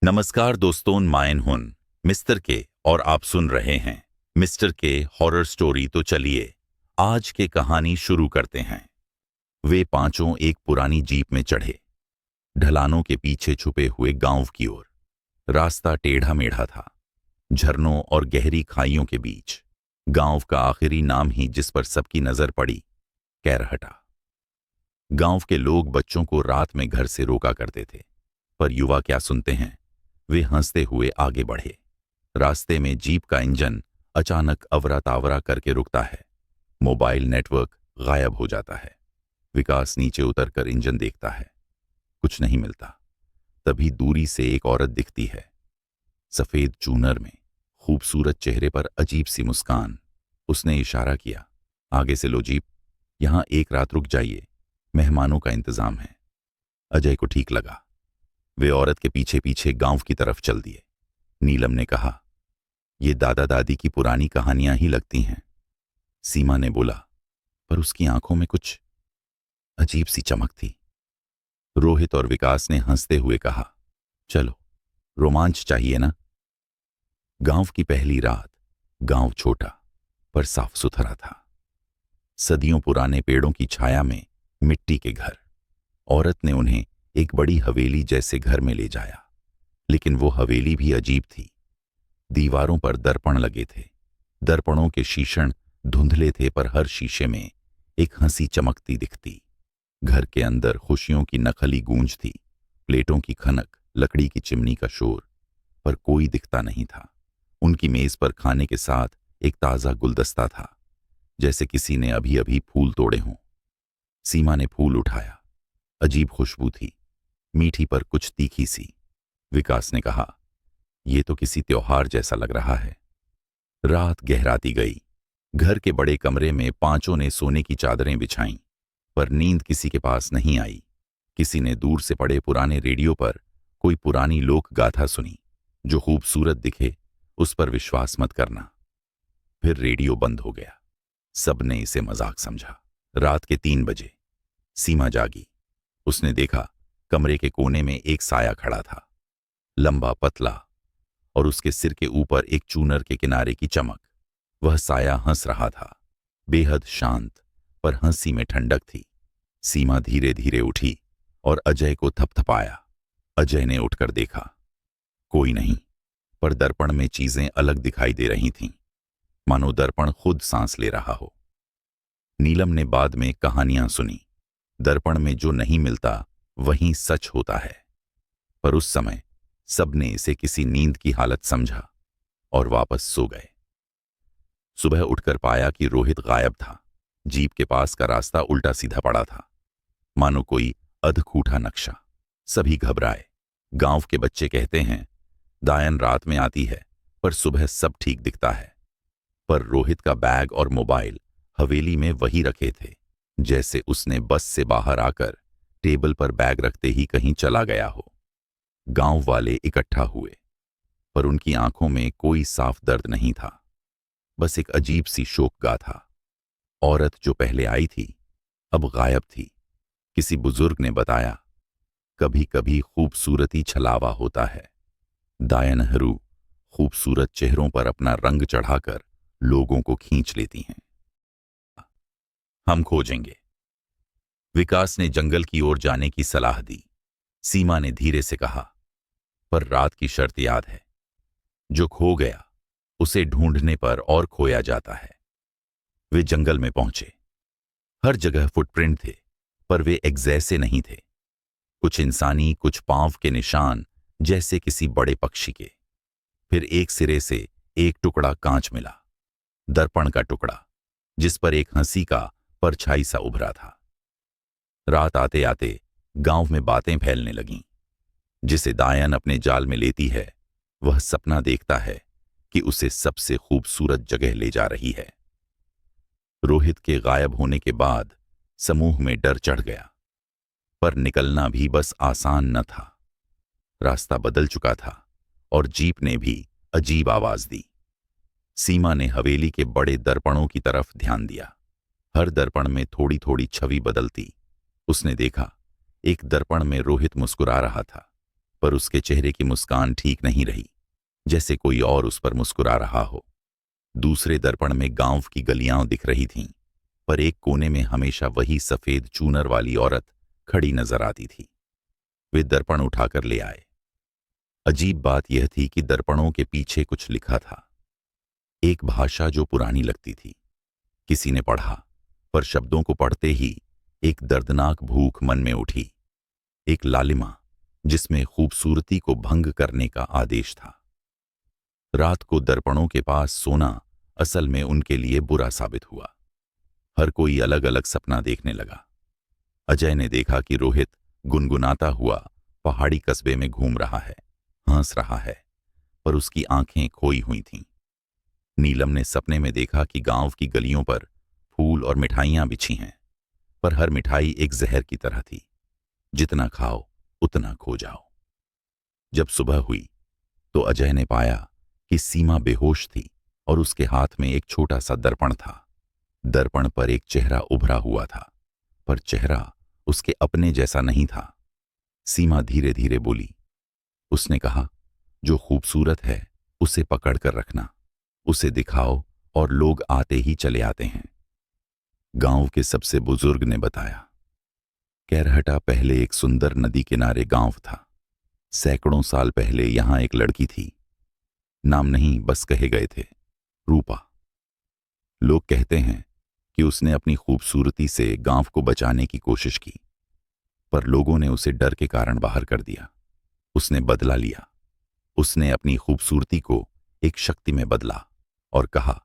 नमस्कार दोस्तों, मायन हुन मिस्टर के और आप सुन रहे हैं मिस्टर के हॉरर स्टोरी। तो चलिए आज के कहानी शुरू करते हैं। वे पांचों एक पुरानी जीप में चढ़े, ढलानों के पीछे छुपे हुए गांव की ओर। रास्ता टेढ़ा मेढ़ा था, झरनों और गहरी खाइयों के बीच। गांव का आखिरी नाम ही जिस पर सबकी नजर पड़ी, कैरहटा। गांव के लोग बच्चों को रात में घर से रोका करते थे, पर युवा क्या सुनते हैं। वे हंसते हुए आगे बढ़े। रास्ते में जीप का इंजन अचानक अवरा तावरा करके रुकता है। मोबाइल नेटवर्क गायब हो जाता है। विकास नीचे उतरकर इंजन देखता है, कुछ नहीं मिलता। तभी दूरी से एक औरत दिखती है, सफेद चूनर में, खूबसूरत चेहरे पर अजीब सी मुस्कान। उसने इशारा किया, आगे से लो जीप, यहां एक रात रुक जाइए, मेहमानों का इंतजाम है। अजय को ठीक लगा। वे औरत के पीछे पीछे गांव की तरफ चल दिए। नीलम ने कहा, ये दादा दादी की पुरानी कहानियां ही लगती हैं। सीमा ने बोला, पर उसकी आंखों में कुछ अजीब सी चमक थी। रोहित और विकास ने हंसते हुए कहा, चलो रोमांच चाहिए ना। गांव की पहली रात। गांव छोटा पर साफ सुथरा था। सदियों पुराने पेड़ों की छाया में मिट्टी के घर। औरत ने उन्हें एक बड़ी हवेली जैसे घर में ले जाया, लेकिन वो हवेली भी अजीब थी। दीवारों पर दर्पण लगे थे। दर्पणों के शीशण धुंधले थे, पर हर शीशे में एक हंसी चमकती दिखती। घर के अंदर खुशियों की नखली गूंज थी, प्लेटों की खनक, लकड़ी की चिमनी का शोर, पर कोई दिखता नहीं था। उनकी मेज पर खाने के साथ एक ताजा गुलदस्ता था, जैसे किसी ने अभी अभी फूल तोड़े हों। सीमा ने फूल उठाया। अजीब खुशबू थी, मीठी पर कुछ तीखी सी। विकास ने कहा, यह तो किसी त्योहार जैसा लग रहा है। रात गहराती गई। घर के बड़े कमरे में पांचों ने सोने की चादरें बिछाईं, पर नींद किसी के पास नहीं आई। किसी ने दूर से पड़े पुराने रेडियो पर कोई पुरानी लोक गाथा सुनी। जो खूबसूरत दिखे उस पर विश्वास मत करना। फिर रेडियो बंद हो गया। सबने इसे मजाक समझा। रात के 3 बजे सीमा जागी। उसने देखा, कमरे के कोने में एक साया खड़ा था, लंबा पतला, और उसके सिर के ऊपर एक चूनर के किनारे की चमक। वह साया हंस रहा था, बेहद शांत, पर हंसी में ठंडक थी। सीमा धीरे धीरे उठी और अजय को थपथपाया। अजय ने उठकर देखा, कोई नहीं, पर दर्पण में चीजें अलग दिखाई दे रही थीं, मानो दर्पण खुद सांस ले रहा हो। नीलम ने बाद में कहानियां सुनी, दर्पण में जो नहीं मिलता वहीं सच होता है। पर उस समय सबने इसे किसी नींद की हालत समझा और वापस सो गए। सुबह उठकर पाया कि रोहित गायब था। जीप के पास का रास्ता उल्टा सीधा पड़ा था, मानो कोई अधखूटा नक्शा। सभी घबराए। गांव के बच्चे कहते हैं, दायन रात में आती है, पर सुबह सब ठीक दिखता है। पर रोहित का बैग और मोबाइल हवेली में वही रखे थे, जैसे उसने बस से बाहर आकर टेबल पर बैग रखते ही कहीं चला गया हो। गांव वाले इकट्ठा हुए, पर उनकी आंखों में कोई साफ दर्द नहीं था, बस एक अजीब सी शोक गाथा। औरत जो पहले आई थी अब गायब थी। किसी बुजुर्ग ने बताया, कभी कभी खूबसूरती छलावा होता है। दायनहरू खूबसूरत चेहरों पर अपना रंग चढ़ाकर लोगों को खींच लेती हैं। हम खोजेंगे। विकास ने जंगल की ओर जाने की सलाह दी। सीमा ने धीरे से कहा, पर रात की शर्त याद है, जो खो गया उसे ढूंढने पर और खोया जाता है। वे जंगल में पहुंचे। हर जगह फुटप्रिंट थे, पर वे एक जैसे नहीं थे। कुछ इंसानी, कुछ पांव के निशान जैसे किसी बड़े पक्षी के। फिर एक सिरे से एक टुकड़ा कांच मिला, दर्पण का टुकड़ा, जिस पर एक हंसी का परछाई सा उभरा था। रात आते आते गांव में बातें फैलने लगीं। जिसे दायन अपने जाल में लेती है, वह सपना देखता है कि उसे सबसे खूबसूरत जगह ले जा रही है। रोहित के गायब होने के बाद समूह में डर चढ़ गया, पर निकलना भी बस आसान न था। रास्ता बदल चुका था और जीप ने भी अजीब आवाज दी। सीमा ने हवेली के बड़े दर्पणों की तरफ ध्यान दिया। हर दर्पण में थोड़ी थोड़ी छवि बदलती। उसने देखा, एक दर्पण में रोहित मुस्कुरा रहा था, पर उसके चेहरे की मुस्कान ठीक नहीं रही, जैसे कोई और उस पर मुस्कुरा रहा हो। दूसरे दर्पण में गांव की गलियां दिख रही थीं, पर एक कोने में हमेशा वही सफेद चूनर वाली औरत खड़ी नजर आती थी। वे दर्पण उठाकर ले आए। अजीब बात यह थी कि दर्पणों के पीछे कुछ लिखा था, एक भाषा जो पुरानी लगती थी। किसी ने पढ़ा, पर शब्दों को पढ़ते ही एक दर्दनाक भूख मन में उठी, एक लालिमा जिसमें खूबसूरती को भंग करने का आदेश था। रात को दर्पणों के पास सोना असल में उनके लिए बुरा साबित हुआ। हर कोई अलग अलग सपना देखने लगा। अजय ने देखा कि रोहित गुनगुनाता हुआ पहाड़ी कस्बे में घूम रहा है, हंस रहा है, पर उसकी आंखें खोई हुई थीं। नीलम ने सपने में देखा कि गांव की गलियों पर फूल और मिठाइयां बिछी हैं, पर हर मिठाई एक जहर की तरह थी, जितना खाओ उतना खो जाओ। जब सुबह हुई तो अजय ने पाया कि सीमा बेहोश थी और उसके हाथ में एक छोटा सा दर्पण था। दर्पण पर एक चेहरा उभरा हुआ था, पर चेहरा उसके अपने जैसा नहीं था। सीमा धीरे धीरे बोली। उसने कहा, जो खूबसूरत है उसे पकड़ कर रखना, उसे दिखाओ और लोग आते ही चले आते हैं। गांव के सबसे बुजुर्ग ने बताया, कैरहटा पहले एक सुंदर नदी किनारे गांव था। सैकड़ों साल पहले यहां एक लड़की थी, नाम नहीं बस कहे गए थे, रूपा। लोग कहते हैं कि उसने अपनी खूबसूरती से गांव को बचाने की कोशिश की, पर लोगों ने उसे डर के कारण बाहर कर दिया। उसने बदला लिया। उसने अपनी खूबसूरती को एक शक्ति में बदला और कहा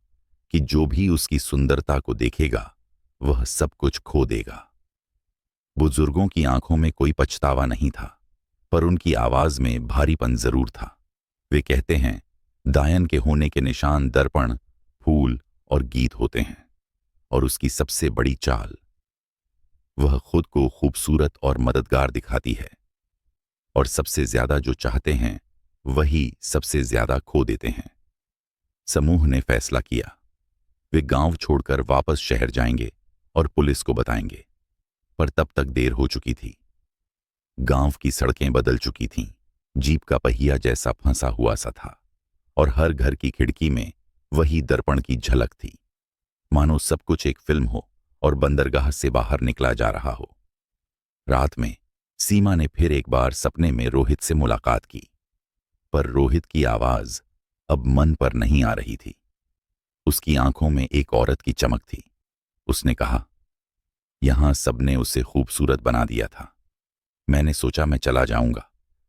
कि जो भी उसकी सुंदरता को देखेगा वह सब कुछ खो देगा। बुजुर्गों की आंखों में कोई पछतावा नहीं था, पर उनकी आवाज में भारीपन जरूर था। वे कहते हैं, दायन के होने के निशान दर्पण, फूल और गीत होते हैं, और उसकी सबसे बड़ी चाल, वह खुद को खूबसूरत और मददगार दिखाती है, और सबसे ज्यादा जो चाहते हैं वही सबसे ज्यादा खो देते हैं। समूह ने फैसला किया, वे गांव छोड़कर वापस शहर जाएंगे और पुलिस को बताएंगे, पर तब तक देर हो चुकी थी। गांव की सड़कें बदल चुकी थीं, जीप का पहिया जैसा फंसा हुआ सा था, और हर घर की खिड़की में वही दर्पण की झलक थी, मानो सब कुछ एक फिल्म हो और बंदरगाह से बाहर निकला जा रहा हो। रात में सीमा ने फिर एक बार सपने में रोहित से मुलाकात की, पर रोहित की आवाज अब मन पर नहीं आ रही थी। उसकी आंखों में एक औरत की चमक थी। उसने कहा, यहां सबने उसे खूबसूरत बना दिया था। मैंने सोचा मैं चला जाऊंगा,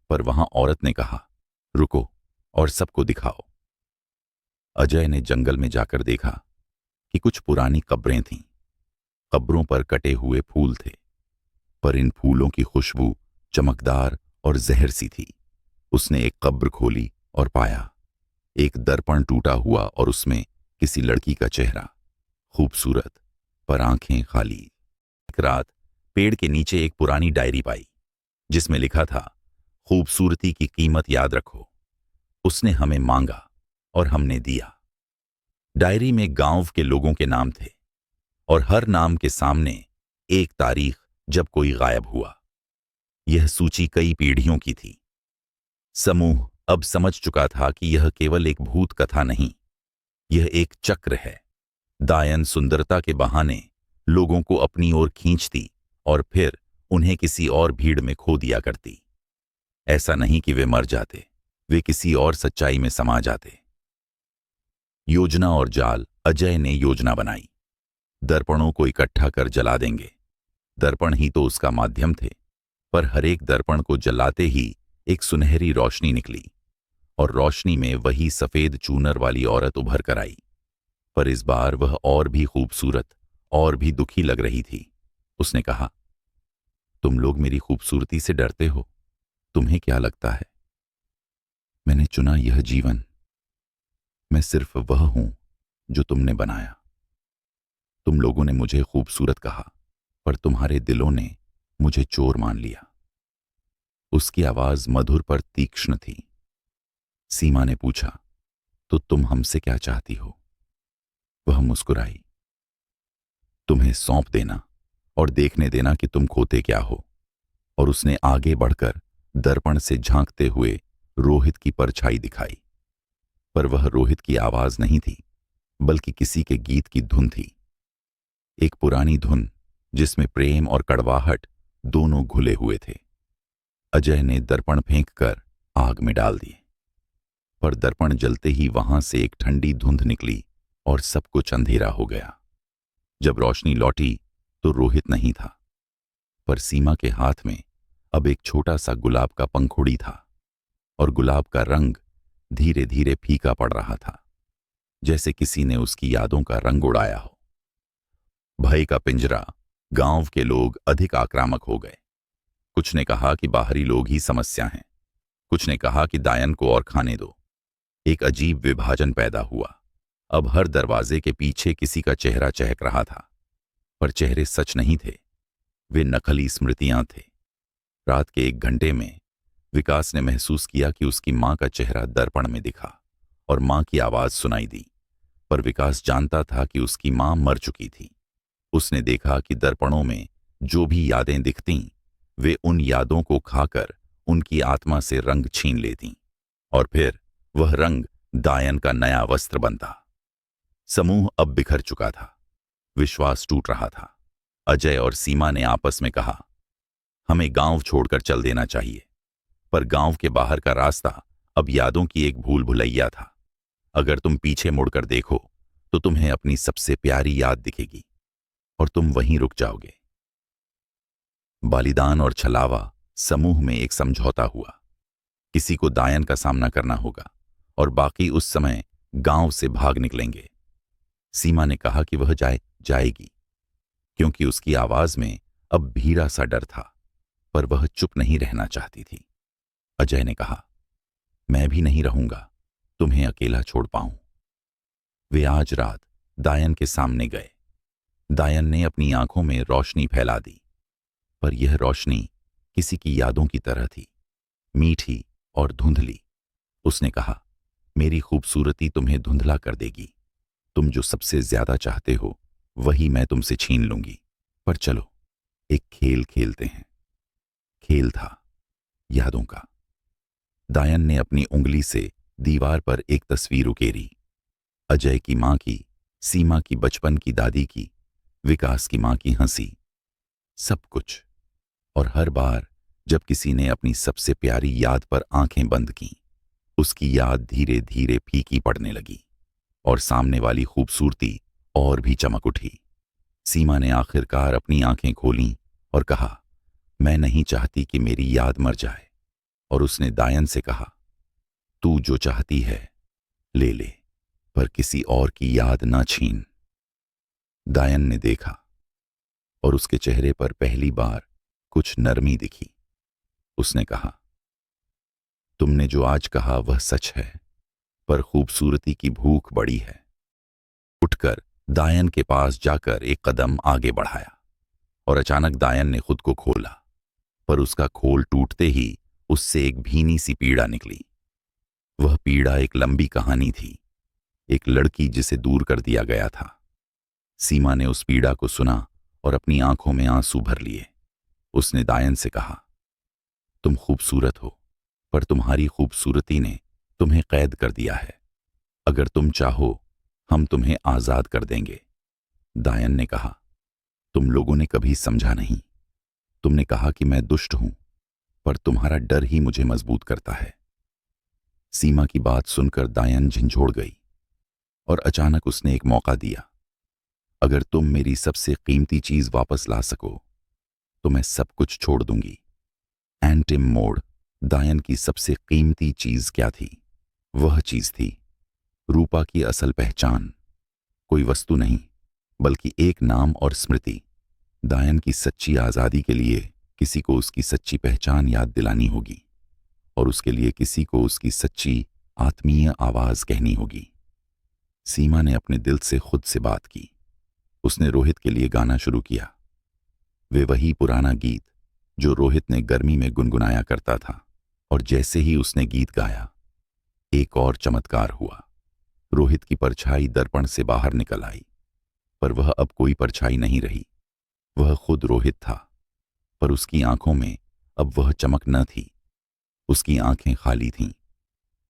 पर वहां औरत ने कहा, रुको और सबको दिखाओ। अजय ने जंगल में जाकर देखा कि कुछ पुरानी कब्रें थीं। कब्रों पर कटे हुए फूल थे, पर इन फूलों की खुशबू चमकदार और जहर सी थी। उसने एक कब्र खोली और पाया एक दर्पण टूटा हुआ और उसमें किसी लड़की का चेहरा, खूबसूरत पर आंखें खाली। एक रात पेड़ के नीचे एक पुरानी डायरी पाई, जिसमें लिखा था, खूबसूरती की कीमत याद रखो। उसने हमें मांगा और हमने दिया। डायरी में गांव के लोगों के नाम थे, और हर नाम के सामने एक तारीख जब कोई गायब हुआ। यह सूची कई पीढ़ियों की थी। समूह अब समझ चुका था कि यह केवल एक भूत कथा नहीं, यह एक चक्र है। दायन सुंदरता के बहाने लोगों को अपनी ओर खींचती और फिर उन्हें किसी और भीड़ में खो दिया करती। ऐसा नहीं कि वे मर जाते, वे किसी और सच्चाई में समा जाते। योजना और जाल। अजय ने योजना बनाई। दर्पणों को इकट्ठा कर जला देंगे। दर्पण ही तो उसका माध्यम थे, पर हर एक दर्पण को जलाते ही एक सुनहरी रोशनी निकली, और रोशनी में वही सफेद चूनर वाली औरत उभर कर आई। पर इस बार वह और भी खूबसूरत और भी दुखी लग रही थी। उसने कहा, तुम लोग मेरी खूबसूरती से डरते हो, तुम्हें क्या लगता है? मैंने चुना यह जीवन। मैं सिर्फ वह हूं जो तुमने बनाया। तुम लोगों ने मुझे खूबसूरत कहा, पर तुम्हारे दिलों ने मुझे चोर मान लिया। उसकी आवाज मधुर पर तीक्ष्ण थी। सीमा ने पूछा, तो तुम हमसे क्या चाहती हो? वह मुस्कुराई, तुम्हें सौंप देना और देखने देना कि तुम खोते क्या हो। और उसने आगे बढ़कर दर्पण से झांकते हुए रोहित की परछाई दिखाई। पर वह रोहित की आवाज नहीं थी, बल्कि किसी के गीत की धुन थी। एक पुरानी धुन जिसमें प्रेम और कड़वाहट दोनों घुले हुए थे। अजय ने दर्पण फेंककर आग में डाल दिए, पर दर्पण जलते ही वहां से एक ठंडी धुंध निकली और सब कुछ अंधेरा हो गया। जब रोशनी लौटी तो रोहित नहीं था, पर सीमा के हाथ में अब एक छोटा सा गुलाब का पंखुड़ी था, और गुलाब का रंग धीरे धीरे फीका पड़ रहा था, जैसे किसी ने उसकी यादों का रंग उड़ाया हो। भय का पिंजरा। गांव के लोग अधिक आक्रामक हो गए। कुछ ने कहा कि बाहरी लोग ही समस्या हैं, कुछ ने कहा कि दायन को और खाने दो। एक अजीब विभाजन पैदा हुआ। अब हर दरवाजे के पीछे किसी का चेहरा चहक रहा था, पर चेहरे सच नहीं थे, वे नकली स्मृतियां थे। रात के 1 घंटे में विकास ने महसूस किया कि उसकी मां का चेहरा दर्पण में दिखा और मां की आवाज सुनाई दी, पर विकास जानता था कि उसकी मां मर चुकी थी। उसने देखा कि दर्पणों में जो भी यादें दिखतीं, वे उन यादों को खाकर उनकी आत्मा से रंग छीन लेतीं, और फिर वह रंग दायन का नया वस्त्र बनता। समूह अब बिखर चुका था, विश्वास टूट रहा था। अजय और सीमा ने आपस में कहा, हमें गांव छोड़कर चल देना चाहिए। पर गांव के बाहर का रास्ता अब यादों की एक भूल भुलैया था। अगर तुम पीछे मुड़कर देखो तो तुम्हें अपनी सबसे प्यारी याद दिखेगी और तुम वहीं रुक जाओगे। बलिदान और छलावा समूह में एक समझौता हुआ। किसी को दायन का सामना करना होगा और बाकी उस समय गांव से भाग निकलेंगे। सीमा ने कहा कि वह जाएगी, क्योंकि उसकी आवाज में अब भीड़ा सा डर था, पर वह चुप नहीं रहना चाहती थी। अजय ने कहा, मैं भी नहीं रहूंगा, तुम्हें अकेला छोड़ पाऊं। वे आज रात दायन के सामने गए। दायन ने अपनी आंखों में रोशनी फैला दी, पर यह रोशनी किसी की यादों की तरह थी, मीठी और धुंधली। उसने कहा, मेरी खूबसूरती तुम्हें धुंधला कर देगी। तुम जो सबसे ज्यादा चाहते हो वही मैं तुमसे छीन लूंगी। पर चलो एक खेल खेलते हैं। खेल था यादों का। दायन ने अपनी उंगली से दीवार पर एक तस्वीर उकेरी। अजय की मां की, सीमा की बचपन की दादी की, विकास की मां की हंसी, सब कुछ। और हर बार जब किसी ने अपनी सबसे प्यारी याद पर आंखें बंद की, उसकी याद धीरे धीरे फीकी पड़ने लगी और सामने वाली खूबसूरती और भी चमक उठी। सीमा ने आखिरकार अपनी आंखें खोलीं और कहा, मैं नहीं चाहती कि मेरी याद मर जाए। और उसने दायन से कहा, तू जो चाहती है ले ले, पर किसी और की याद ना छीन। दायन ने देखा और उसके चेहरे पर पहली बार कुछ नरमी दिखी। उसने कहा, तुमने जो आज कहा वह सच है, पर खूबसूरती की भूख बड़ी है। उठकर दायन के पास जाकर एक कदम आगे बढ़ाया और अचानक दायन ने खुद को खोला, पर उसका खोल टूटते ही उससे एक भीनी सी पीड़ा निकली। वह पीड़ा एक लंबी कहानी थी, एक लड़की जिसे दूर कर दिया गया था। सीमा ने उस पीड़ा को सुना और अपनी आंखों में आंसू भर लिए। उसने दायन से कहा, तुम खूबसूरत हो, पर तुम्हारी खूबसूरती ने तुम्हें कैद कर दिया है। अगर तुम चाहो हम तुम्हें आजाद कर देंगे। दायन ने कहा, तुम लोगों ने कभी समझा नहीं। तुमने कहा कि मैं दुष्ट हूं, पर तुम्हारा डर ही मुझे मजबूत करता है। सीमा की बात सुनकर दायन झंझोड़ गई और अचानक उसने एक मौका दिया। अगर तुम मेरी सबसे कीमती चीज वापस ला सको तो मैं सब कुछ छोड़ दूंगी। एंटिम मोड। दायन की सबसे कीमती चीज क्या थी? वह चीज थी रूपा की असल पहचान। कोई वस्तु नहीं, बल्कि एक नाम और स्मृति। दायन की सच्ची आजादी के लिए किसी को उसकी सच्ची पहचान याद दिलानी होगी, और उसके लिए किसी को उसकी सच्ची आत्मीय आवाज कहनी होगी। सीमा ने अपने दिल से खुद से बात की। उसने रोहित के लिए गाना शुरू किया। वे वही पुराना गीत जो रोहित ने गर्मी में गुनगुनाया करता था। और जैसे ही उसने गीत गाया, एक और चमत्कार हुआ। रोहित की परछाई दर्पण से बाहर निकल आई, पर वह अब कोई परछाई नहीं रही। वह खुद रोहित था, पर उसकी आंखों में अब वह चमक न थी। उसकी आंखें खाली थीं,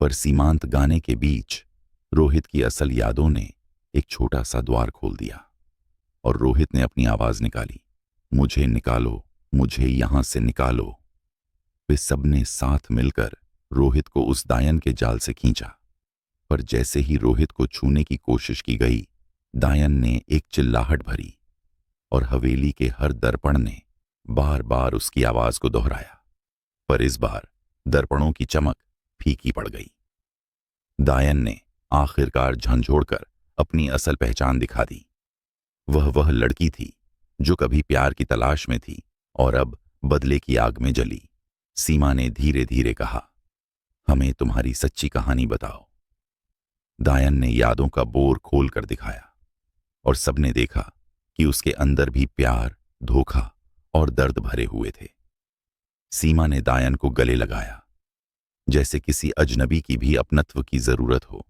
पर सीमांत गाने के बीच रोहित की असल यादों ने एक छोटा सा द्वार खोल दिया। और रोहित ने अपनी आवाज निकाली, मुझे निकालो, मुझे यहां से निकालो। वे सबने साथ मिलकर रोहित को उस दायन के जाल से खींचा, पर जैसे ही रोहित को छूने की कोशिश की गई, दायन ने एक चिल्लाहट भरी और हवेली के हर दर्पण ने बार बार उसकी आवाज को दोहराया। पर इस बार दर्पणों की चमक फीकी पड़ गई। दायन ने आखिरकार झंझोड़कर अपनी असल पहचान दिखा दी। वह लड़की थी जो कभी प्यार की तलाश में थी और अब बदले की आग में जली। सीमा ने धीरे धीरे कहा, हमें तुम्हारी सच्ची कहानी बताओ। दायन ने यादों का बोर खोल कर दिखाया और सबने देखा कि उसके अंदर भी प्यार, धोखा और दर्द भरे हुए थे। सीमा ने दायन को गले लगाया, जैसे किसी अजनबी की भी अपनत्व की जरूरत हो,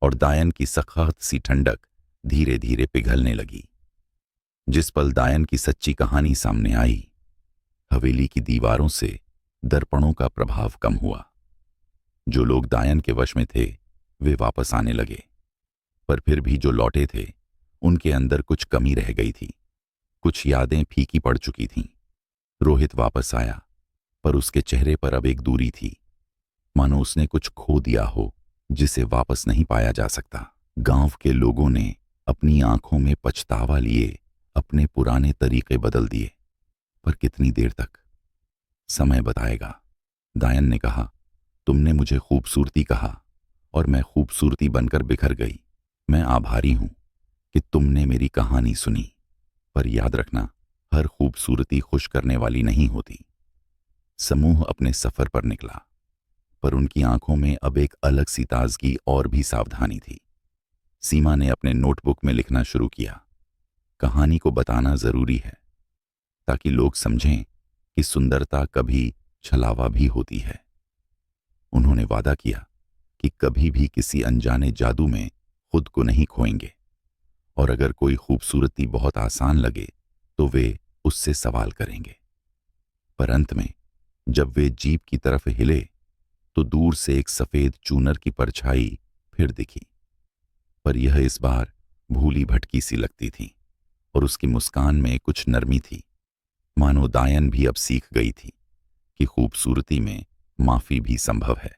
और दायन की सख्त सी ठंडक धीरे धीरे पिघलने लगी। जिस पल दायन की सच्ची कहानी सामने आई, हवेली की दीवारों से दर्पणों का प्रभाव कम हुआ। जो लोग दायन के वश में थे वे वापस आने लगे, पर फिर भी जो लौटे थे उनके अंदर कुछ कमी रह गई थी। कुछ यादें फीकी पड़ चुकी थीं। रोहित वापस आया, पर उसके चेहरे पर अब एक दूरी थी, मानो उसने कुछ खो दिया हो जिसे वापस नहीं पाया जा सकता। गांव के लोगों ने अपनी आंखों में पछतावा लिए अपने पुराने तरीके बदल दिए, पर कितनी देर तक, समय बताएगा। दायन ने कहा, तुमने मुझे खूबसूरती कहा और मैं खूबसूरती बनकर बिखर गई। मैं आभारी हूं कि तुमने मेरी कहानी सुनी, पर याद रखना, हर खूबसूरती खुश करने वाली नहीं होती। समूह अपने सफर पर निकला, पर उनकी आंखों में अब एक अलग सी ताजगी और भी सावधानी थी। सीमा ने अपने नोटबुक में लिखना शुरू किया, कहानी को बताना जरूरी है ताकि लोग समझें कि सुंदरता कभी छलावा भी होती है। उन्होंने वादा किया कि कभी भी किसी अनजाने जादू में खुद को नहीं खोएंगे, और अगर कोई खूबसूरती बहुत आसान लगे तो वे उससे सवाल करेंगे। पर अंत में जब वे जीप की तरफ हिले तो दूर से एक सफेद चूनर की परछाई फिर दिखी, पर यह इस बार भूली भटकी सी लगती थी और उसकी मुस्कान में कुछ नरमी थी, मानो दायन भी अब सीख गई थी कि खूबसूरती में माफी भी संभव है।